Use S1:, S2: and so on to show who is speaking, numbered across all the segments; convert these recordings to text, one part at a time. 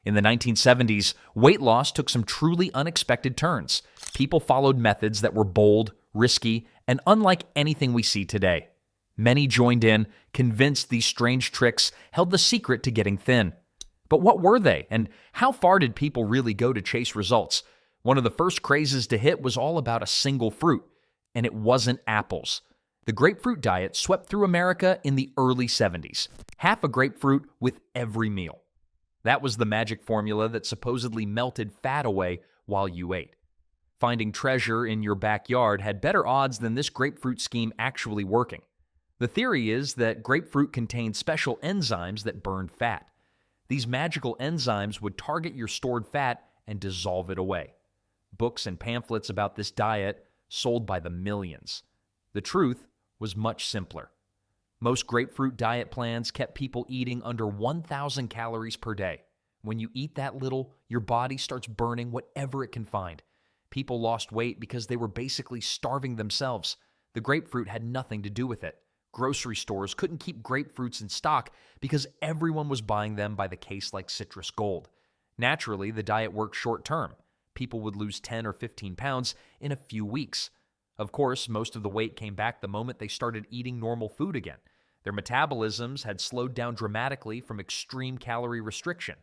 S1: In the 1970s, weight loss took some truly unexpected turns. People followed methods that were bold, risky, and unlike anything we see today. Many joined in, convinced these strange tricks held the secret to getting thin. But what were they, and how far did people really go to chase results? One of the first crazes to hit was all about a single fruit, and it wasn't apples. The grapefruit diet swept through America in the early 70s. Half a grapefruit with every meal. That was the magic formula that supposedly melted fat away while you ate. Finding treasure in your backyard had better odds than this grapefruit scheme actually working. The theory is that grapefruit contained special enzymes that burned fat. These magical enzymes would target your stored fat and dissolve it away. Books and pamphlets about this diet sold by the millions. The truth was much simpler. Most grapefruit diet plans kept people eating under 1,000 calories per day. When you eat that little, your body starts burning whatever it can find. People lost weight because they were basically starving themselves. The grapefruit had nothing to do with it. Grocery stores couldn't keep grapefruits in stock because everyone was buying them by the case like citrus gold. Naturally, the diet worked short term. People would lose 10 or 15 pounds in a few weeks. Of course, most of the weight came back the moment they started eating normal food again. Their metabolisms had slowed down dramatically from extreme calorie restriction.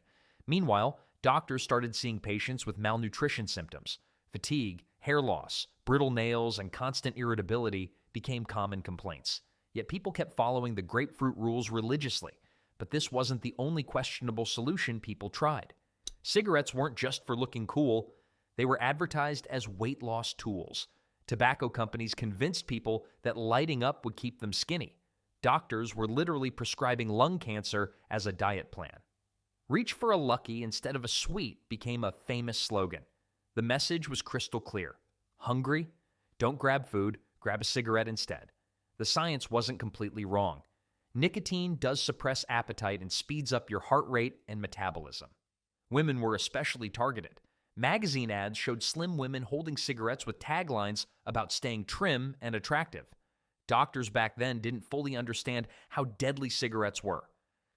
S1: Meanwhile, doctors started seeing patients with malnutrition symptoms. Fatigue, hair loss, brittle nails, and constant irritability became common complaints. Yet people kept following the grapefruit rules religiously. But this wasn't the only questionable solution people tried. Cigarettes weren't just for looking cool. They were advertised as weight loss tools. Tobacco companies convinced people that lighting up would keep them skinny. Doctors were literally prescribing lung cancer as a diet plan. Reach for a Lucky instead of a sweet became a famous slogan. The message was crystal clear. Hungry? Don't grab food, grab a cigarette instead. The science wasn't completely wrong. Nicotine does suppress appetite and speeds up your heart rate and metabolism. Women were especially targeted. Magazine ads showed slim women holding cigarettes with taglines about staying trim and attractive. Doctors back then didn't fully understand how deadly cigarettes were.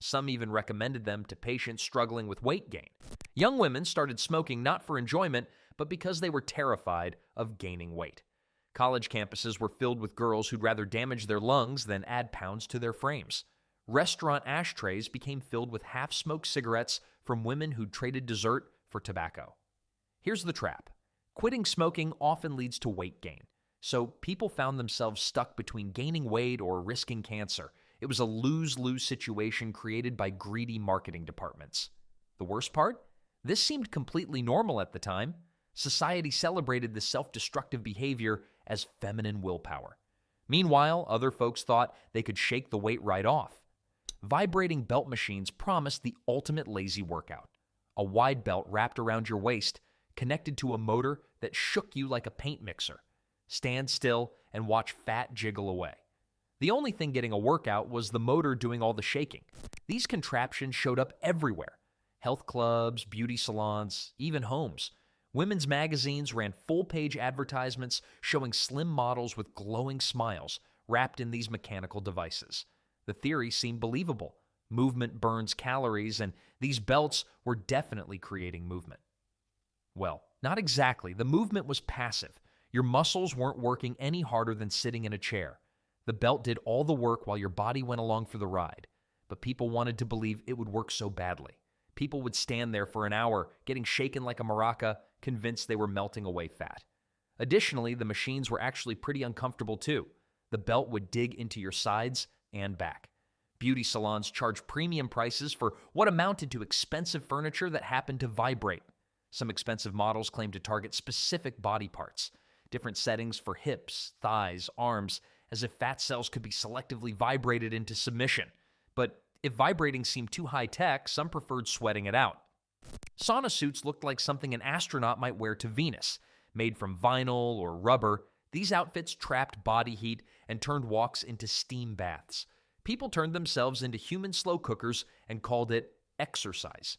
S1: Some even recommended them to patients struggling with weight gain. Young women started smoking not for enjoyment, but because they were terrified of gaining weight. College campuses were filled with girls who'd rather damage their lungs than add pounds to their frames. Restaurant ashtrays became filled with half-smoked cigarettes from women who'd traded dessert for tobacco. Here's the trap. Quitting smoking often leads to weight gain. So people found themselves stuck between gaining weight or risking cancer. It was a lose-lose situation created by greedy marketing departments. The worst part? This seemed completely normal at the time. Society celebrated this self-destructive behavior as feminine willpower. Meanwhile, other folks thought they could shake the weight right off. Vibrating belt machines promised the ultimate lazy workout. A wide belt wrapped around your waist, connected to a motor that shook you like a paint mixer. Stand still and watch fat jiggle away. The only thing getting a workout was the motor doing all the shaking. These contraptions showed up everywhere. Health clubs, beauty salons, even homes. Women's magazines ran full-page advertisements showing slim models with glowing smiles wrapped in these mechanical devices. The theory seemed believable. Movement burns calories, and these belts were definitely creating movement. Well, not exactly. The movement was passive. Your muscles weren't working any harder than sitting in a chair. The belt did all the work while your body went along for the ride. But people wanted to believe it would work so badly. People would stand there for an hour, getting shaken like a maraca, convinced they were melting away fat. Additionally, the machines were actually pretty uncomfortable too. The belt would dig into your sides and back. Beauty salons charged premium prices for what amounted to expensive furniture that happened to vibrate. Some expensive models claimed to target specific body parts, different settings for hips, thighs, arms, as if fat cells could be selectively vibrated into submission. But if vibrating seemed too high-tech, some preferred sweating it out. Sauna suits looked like something an astronaut might wear to Venus. Made from vinyl or rubber, these outfits trapped body heat and turned walks into steam baths. People turned themselves into human slow cookers and called it exercise.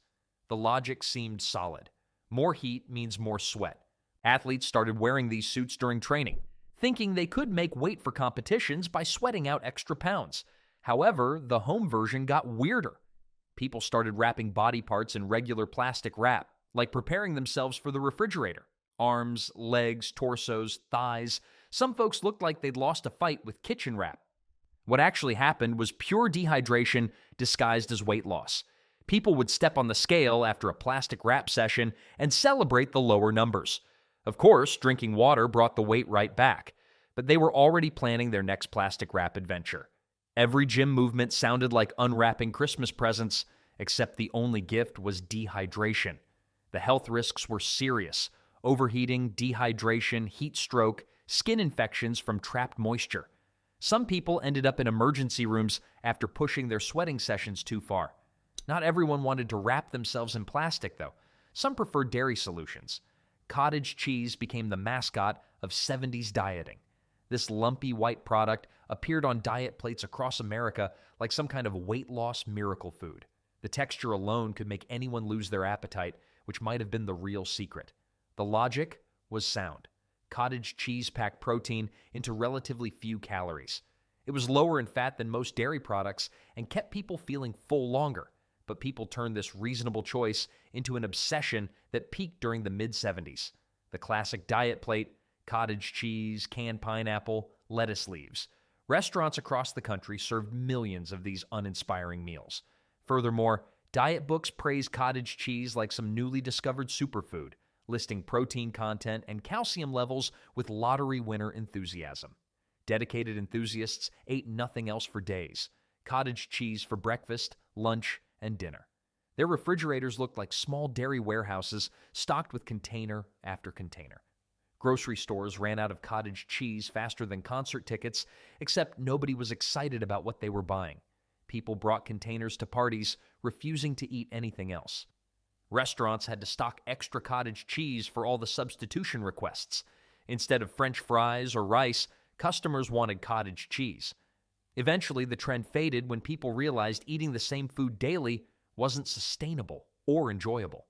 S1: The logic seemed solid. More heat means more sweat. Athletes started wearing these suits during training, thinking they could make weight for competitions by sweating out extra pounds. However, the home version got weirder. People started wrapping body parts in regular plastic wrap, like preparing themselves for the refrigerator. Arms, legs, torsos, thighs. Some folks looked like they'd lost a fight with kitchen wrap. What actually happened was pure dehydration disguised as weight loss. People would step on the scale after a plastic wrap session and celebrate the lower numbers. Of course, drinking water brought the weight right back, but they were already planning their next plastic wrap adventure. Every gym movement sounded like unwrapping Christmas presents, except the only gift was dehydration. The health risks were serious: overheating, dehydration, heat stroke, skin infections from trapped moisture. Some people ended up in emergency rooms after pushing their sweating sessions too far. Not everyone wanted to wrap themselves in plastic, though. Some preferred dairy solutions. Cottage cheese became the mascot of 70s dieting. This lumpy white product appeared on diet plates across America like some kind of weight loss miracle food. The texture alone could make anyone lose their appetite, which might have been the real secret. The logic was sound. Cottage cheese packed protein into relatively few calories. It was lower in fat than most dairy products and kept people feeling full longer. But people turned this reasonable choice into an obsession that peaked during the mid-70s. The classic diet plate: cottage cheese, canned pineapple, lettuce leaves. Restaurants across the country served millions of these uninspiring meals. Furthermore, diet books praised cottage cheese like some newly discovered superfood, listing protein content and calcium levels with lottery winner enthusiasm. Dedicated enthusiasts ate nothing else for days: cottage cheese for breakfast, lunch, and dinner. Their refrigerators looked like small dairy warehouses stocked with container after container. Grocery stores ran out of cottage cheese faster than concert tickets, except nobody was excited about what they were buying. People brought containers to parties, refusing to eat anything else. Restaurants had to stock extra cottage cheese for all the substitution requests. Instead of French fries or rice, customers wanted cottage cheese. Eventually, the trend faded when people realized eating the same food daily wasn't sustainable or enjoyable.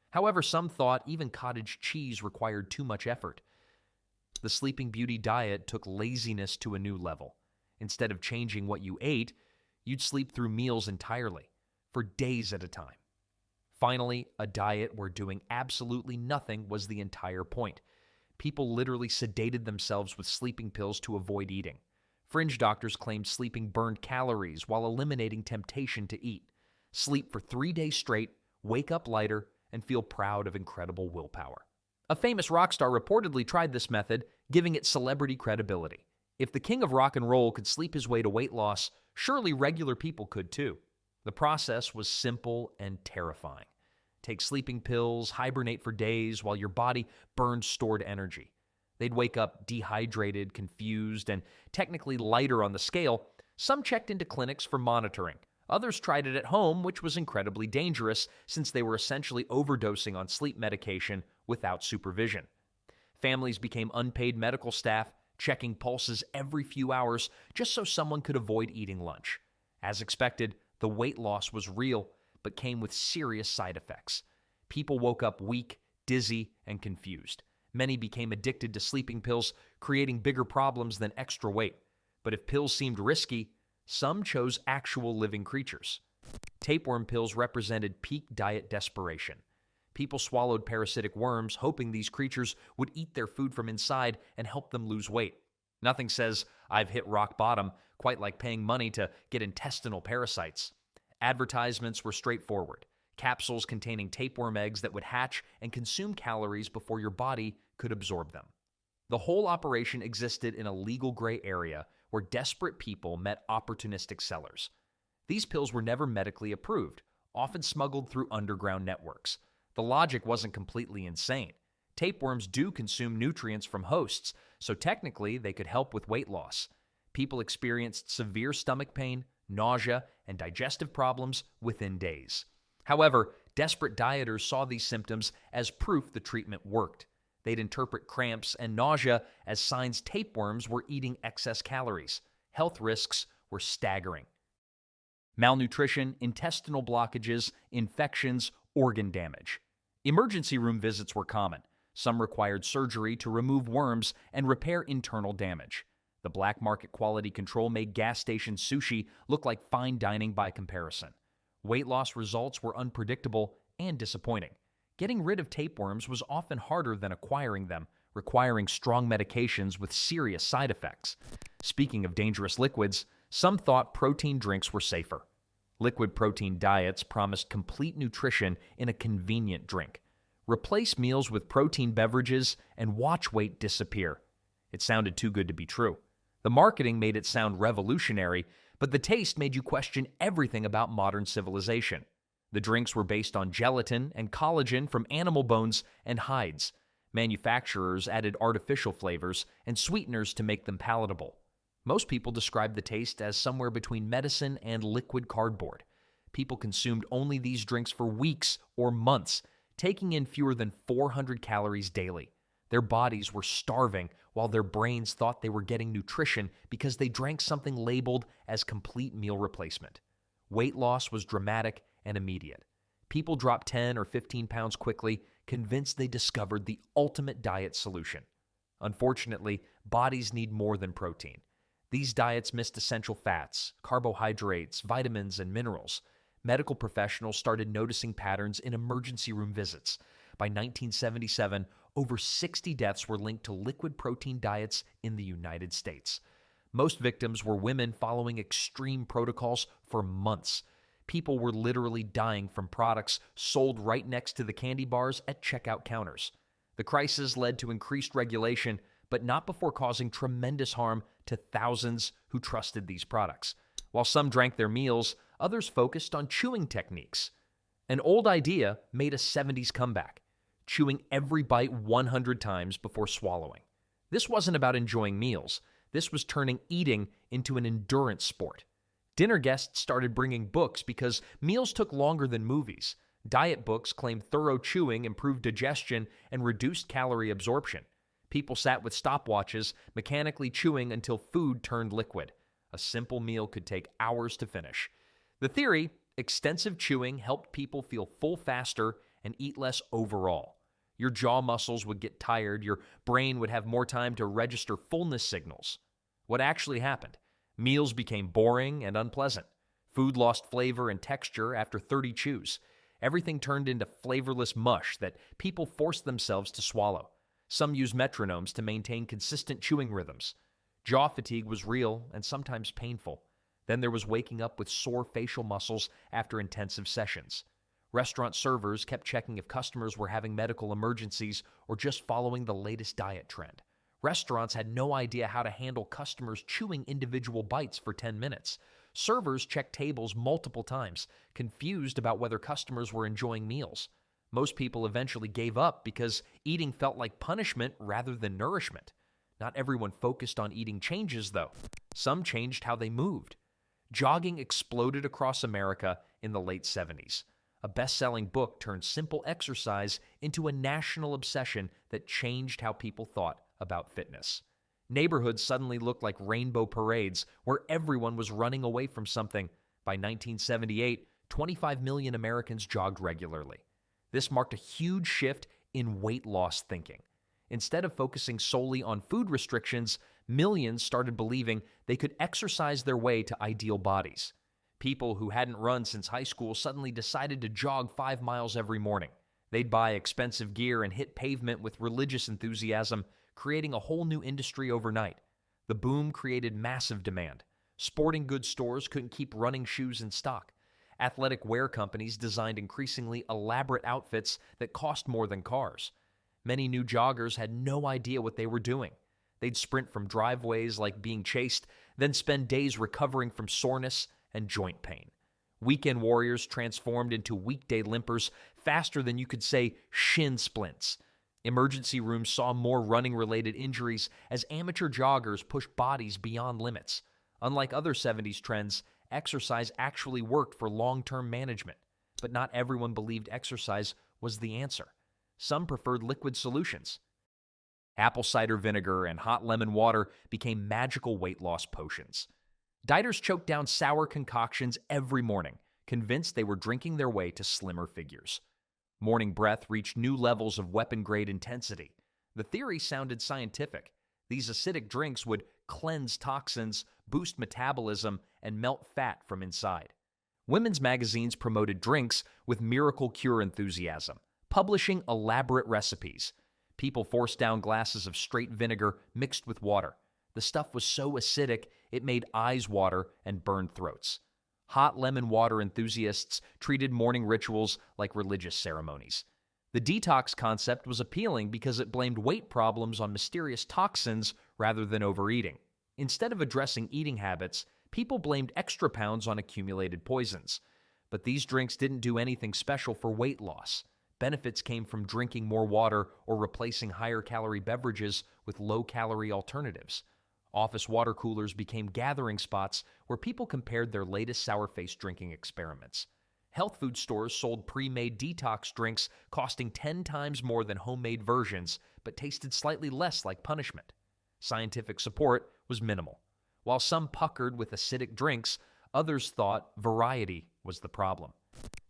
S1: However, some thought even cottage cheese required too much effort. The Sleeping Beauty diet took laziness to a new level. Instead of changing what you ate, you'd sleep through meals entirely, for days at a time. Finally, a diet where doing absolutely nothing was the entire point. People literally sedated themselves with sleeping pills to avoid eating. Fringe doctors claimed sleeping burned calories while eliminating temptation to eat. Sleep for 3 days straight, wake up lighter, and feel proud of incredible willpower. A famous rock star reportedly tried this method, giving it celebrity credibility. If the king of rock and roll could sleep his way to weight loss, surely regular people could too. The process was simple and terrifying. Take sleeping pills, hibernate for days while your body burned stored energy. They'd wake up dehydrated, confused, and technically lighter on the scale. Some checked into clinics for monitoring. Others tried it at home, which was incredibly dangerous since they were essentially overdosing on sleep medication without supervision. Families became unpaid medical staff, checking pulses every few hours just so someone could avoid eating lunch. As expected, the weight loss was real, but came with serious side effects. People woke up weak, dizzy, and confused. Many became addicted to sleeping pills, creating bigger problems than extra weight. But if pills seemed risky, some chose actual living creatures. Tapeworm pills represented peak diet desperation. People swallowed parasitic worms, hoping these creatures would eat their food from inside and help them lose weight. Nothing says, "I've hit rock bottom," quite like paying money to get intestinal parasites. Advertisements were straightforward: capsules containing tapeworm eggs that would hatch and consume calories before your body could absorb them. The whole operation existed in a legal gray area where desperate people met opportunistic sellers. These pills were never medically approved, often smuggled through underground networks. The logic wasn't completely insane. Tapeworms do consume nutrients from hosts, so technically they could help with weight loss. People experienced severe stomach pain, nausea, and digestive problems within days. However, desperate dieters saw these symptoms as proof the treatment worked. They'd interpret cramps and nausea as signs tapeworms were eating excess calories. Health risks were staggering: malnutrition, intestinal blockages, infections, organ damage. Emergency room visits were common. Some required surgery to remove worms and repair internal damage. The black market quality control made gas station sushi look like fine dining by comparison. Weight loss results were unpredictable and disappointing. Getting rid of tapeworms was often harder than acquiring them, requiring strong medications with serious side effects. Speaking of dangerous liquids, some thought protein drinks were safer. Liquid protein diets promised complete nutrition in a convenient drink. Replace meals with protein beverages and watch weight disappear. It sounded too good to be true. The marketing made it sound revolutionary, but the taste made you question everything about modern civilization. The drinks were based on gelatin and collagen from animal bones and hides. Manufacturers added artificial flavors and sweeteners to make them palatable. Most people described the taste as somewhere between medicine and liquid cardboard. People consumed only these drinks for weeks or months, taking in fewer than 400 calories daily. Their bodies were starving while their brains thought they were getting nutrition because they drank something labeled as complete meal replacement. Weight loss was dramatic and immediate. People dropped 10 or 15 pounds quickly, convinced they discovered the ultimate diet solution. Unfortunately, bodies need more than protein. These diets missed essential fats, carbohydrates, vitamins, and minerals. Medical professionals started noticing patterns in emergency room visits. By 1977, over 60 deaths were linked to liquid protein diets in the United States. Most victims were women following extreme protocols for months. People were literally dying from products sold right next to the candy bars at checkout counters. The crisis led to increased regulation, but not before causing tremendous harm to thousands who trusted these products. While some drank their meals, others focused on chewing techniques. An old idea made a 70s comeback: chewing every bite 100 times before swallowing. This wasn't about enjoying meals. This was turning eating into an endurance sport. Dinner guests started bringing books because meals took longer than movies. Diet books claimed thorough chewing improved digestion and reduced calorie absorption. People sat with stopwatches, mechanically chewing until food turned liquid. A simple meal could take hours to finish. The theory: extensive chewing helped people feel full faster and eat less overall. Your jaw muscles would get tired, your brain would have more time to register fullness signals. What actually happened? Meals became boring and unpleasant. Food lost flavor and texture after 30 chews. Everything turned into flavorless mush that people forced themselves to swallow. Some used metronomes to maintain consistent chewing rhythms. Jaw fatigue was real and sometimes painful. Then there was waking up with sore facial muscles after intensive sessions. Restaurant servers kept checking if customers were having medical emergencies or just following the latest diet trend. Restaurants had no idea how to handle customers chewing individual bites for 10 minutes. Servers checked tables multiple times, confused about whether customers were enjoying meals. Most people eventually gave up because eating felt like punishment rather than nourishment. Not everyone focused on eating changes, though. Some changed how they moved. Jogging exploded across America in the late 70s. A best-selling book turned simple exercise into a national obsession that changed how people thought about fitness. Neighborhoods suddenly looked like rainbow parades where everyone was running away from something. By 1978, 25 million Americans jogged regularly. This marked a huge shift in weight loss thinking. Instead of focusing solely on food restrictions, millions started believing they could exercise their way to ideal bodies. People who hadn't run since high school suddenly decided to jog 5 miles every morning. They'd buy expensive gear and hit pavement with religious enthusiasm, creating a whole new industry overnight. The boom created massive demand. Sporting goods stores couldn't keep running shoes in stock. Athletic wear companies designed increasingly elaborate outfits that cost more than cars. Many new joggers had no idea what they were doing. They'd sprint from driveways like being chased, then spend days recovering from soreness and joint pain. Weekend warriors transformed into weekday limpers faster than you could say shin splints. Emergency rooms saw more running-related injuries as amateur joggers pushed bodies beyond limits. Unlike other 70s trends, exercise actually worked for long-term management. But not everyone believed exercise was the answer. Some preferred liquid solutions. Apple cider vinegar and hot lemon water became magical weight loss potions. Dieters choked down sour concoctions every morning, convinced they were drinking their way to slimmer figures. Morning breath reached new levels of weapon-grade intensity. The theory sounded scientific. These acidic drinks would cleanse toxins, boost metabolism, and melt fat from inside. Women's magazines promoted drinks with miracle cure enthusiasm, publishing elaborate recipes. People forced down glasses of straight vinegar mixed with water. The stuff was so acidic, it made eyes water and burned throats. Hot lemon water enthusiasts treated morning rituals like religious ceremonies. The detox concept was appealing because it blamed weight problems on mysterious toxins rather than overeating. Instead of addressing eating habits, people blamed extra pounds on accumulated poisons. But these drinks didn't do anything special for weight loss. Benefits came from drinking more water or replacing higher-calorie beverages with low-calorie alternatives. Office water coolers became gathering spots where people compared their latest sour-faced drinking experiments. Health food stores sold pre-made detox drinks costing 10 times more than homemade versions, but tasted slightly less like punishment. Scientific support was minimal. While some puckered with acidic drinks, others thought variety was the problem.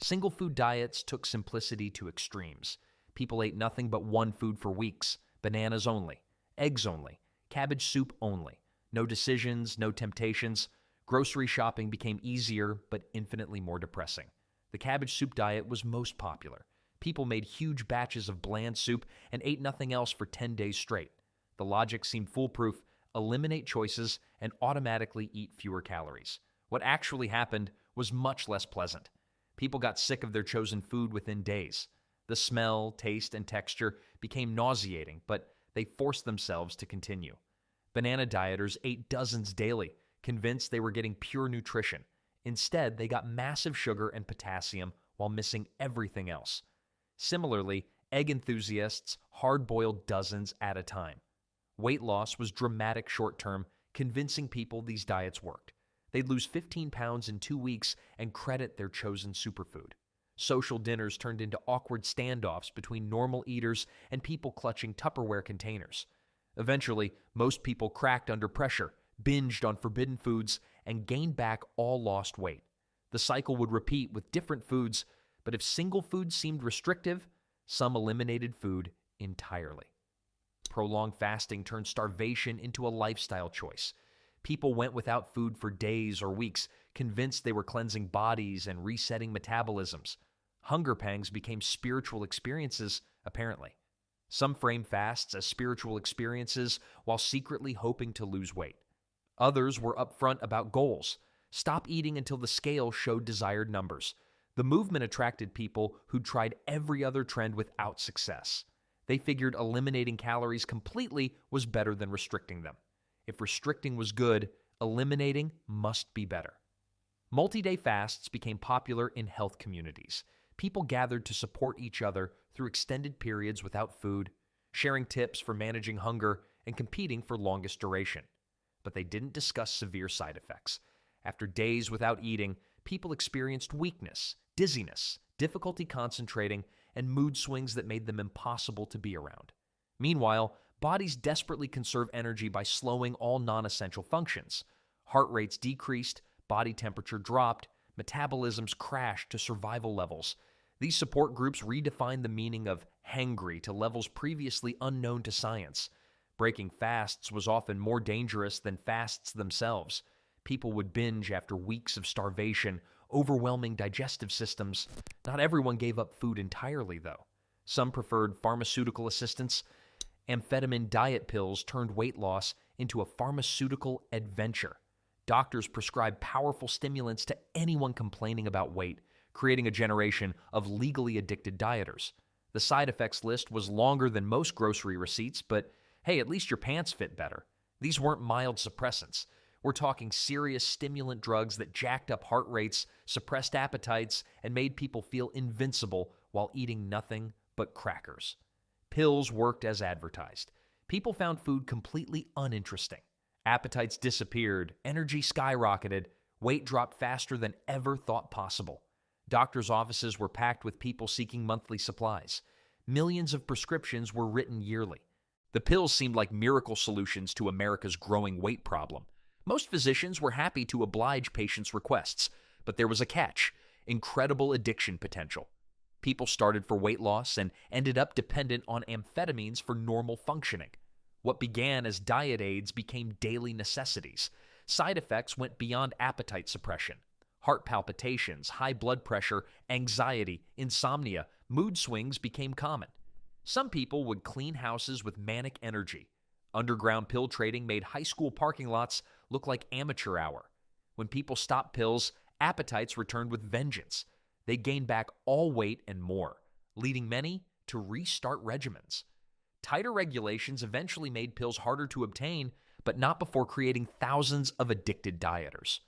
S1: Single food diets took simplicity to extremes. People ate nothing but one food for weeks: bananas only, eggs only, cabbage soup only. No decisions, no temptations. Grocery shopping became easier but infinitely more depressing. The cabbage soup diet was most popular. People made huge batches of bland soup and ate nothing else for 10 days straight. The logic seemed foolproof: eliminate choices and automatically eat fewer calories. What actually happened was much less pleasant. People got sick of their chosen food within days. The smell, taste, and texture became nauseating, but they forced themselves to continue. Banana dieters ate dozens daily, convinced they were getting pure nutrition. Instead, they got massive sugar and potassium while missing everything else. Similarly, egg enthusiasts hard-boiled dozens at a time. Weight loss was dramatic short-term, convincing people these diets worked. They'd lose 15 pounds in 2 weeks and credit their chosen superfood. Social dinners turned into awkward standoffs between normal eaters and people clutching Tupperware containers. Eventually, most people cracked under pressure, binged on forbidden foods, and gained back all lost weight. The cycle would repeat with different foods, but if single food seemed restrictive, some eliminated food entirely. Prolonged fasting turned starvation into a lifestyle choice. People went without food for days or weeks, convinced they were cleansing bodies and resetting metabolisms. Hunger pangs became spiritual experiences, apparently. Some frame fasts as spiritual experiences while secretly hoping to lose weight. Others were upfront about goals. Stop eating until the scale showed desired numbers. The movement attracted people who'd tried every other trend without success. They figured eliminating calories completely was better than restricting them. If restricting was good, eliminating must be better. Multi-day fasts became popular in health communities. People gathered to support each other through extended periods without food, sharing tips for managing hunger and competing for longest duration. But they didn't discuss severe side effects. After days without eating, people experienced weakness, dizziness, difficulty concentrating, and mood swings that made them impossible to be around. Meanwhile, bodies desperately conserve energy by slowing all non-essential functions. Heart rates decreased, body temperature dropped, metabolisms crashed to survival levels. These support groups redefined the meaning of hangry to levels previously unknown to science. Breaking fasts was often more dangerous than fasts themselves. People would binge after weeks of starvation, overwhelming digestive systems. Not everyone gave up food entirely, though. Some preferred pharmaceutical assistance. Amphetamine diet pills turned weight loss into a pharmaceutical adventure. Doctors prescribed powerful stimulants to anyone complaining about weight, creating a generation of legally addicted dieters. The side effects list was longer than most grocery receipts, but hey, at least your pants fit better. These weren't mild suppressants. We're talking serious stimulant drugs that jacked up heart rates, suppressed appetites, and made people feel invincible while eating nothing but crackers. Pills worked as advertised. People found food completely uninteresting. Appetites disappeared, energy skyrocketed, weight dropped faster than ever thought possible. Doctors' offices were packed with people seeking monthly supplies. Millions of prescriptions were written yearly. The pills seemed like miracle solutions to America's growing weight problem. Most physicians were happy to oblige patients' requests, but there was a catch: incredible addiction potential. People started for weight loss and ended up dependent on amphetamines for normal functioning. What began as diet aids became daily necessities. Side effects went beyond appetite suppression. Heart palpitations, high blood pressure, anxiety, insomnia, mood swings became common. Some people would clean houses with manic energy. Underground pill trading made high school parking lots look like amateur hour. When people stopped pills, appetites returned with vengeance. They gained back all weight and more, leading many to restart regimens. Tighter regulations eventually made pills harder to obtain, but not before creating thousands of addicted dieters.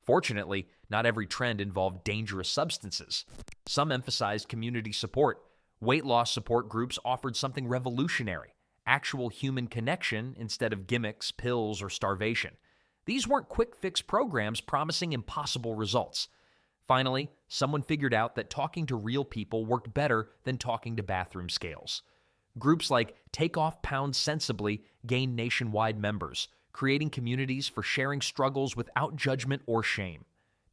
S1: Fortunately, not every trend involved dangerous substances. Some emphasized community support. Weight loss support groups offered something revolutionary: actual human connection instead of gimmicks, pills, or starvation. These weren't quick-fix programs promising impossible results. Finally, someone figured out that talking to real people worked better than talking to bathroom scales. Groups like Take Off Pounds Sensibly gained nationwide members, creating communities for sharing struggles without judgment or shame.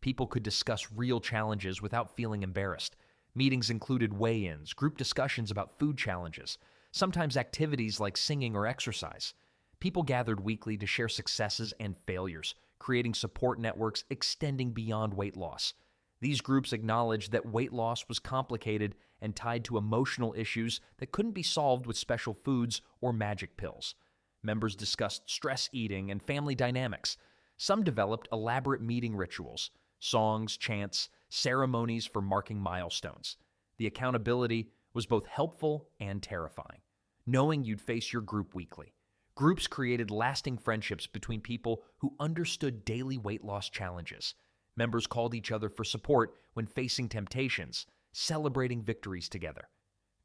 S1: People could discuss real challenges without feeling embarrassed. Meetings included weigh-ins, group discussions about food challenges, sometimes activities like singing or exercise. People gathered weekly to share successes and failures, creating support networks extending beyond weight loss. These groups acknowledged that weight loss was complicated and tied to emotional issues that couldn't be solved with special foods or magic pills. Members discussed stress eating and family dynamics. Some developed elaborate meeting rituals, songs, chants, ceremonies for marking milestones. The accountability was both helpful and terrifying, knowing you'd face your group weekly. Groups created lasting friendships between people who understood daily weight loss challenges. Members called each other for support when facing temptations, celebrating victories together.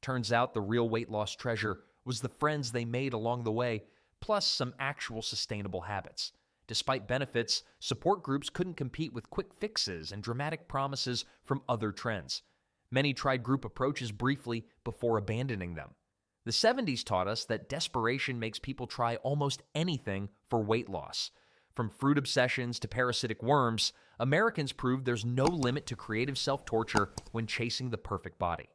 S1: Turns out the real weight loss treasure was the friends they made along the way, plus some actual sustainable habits. Despite benefits, support groups couldn't compete with quick fixes and dramatic promises from other trends. Many tried group approaches briefly before abandoning them. The 70s taught us that desperation makes people try almost anything for weight loss. From fruit obsessions to parasitic worms, Americans proved there's no limit to creative self-torture when chasing the perfect body.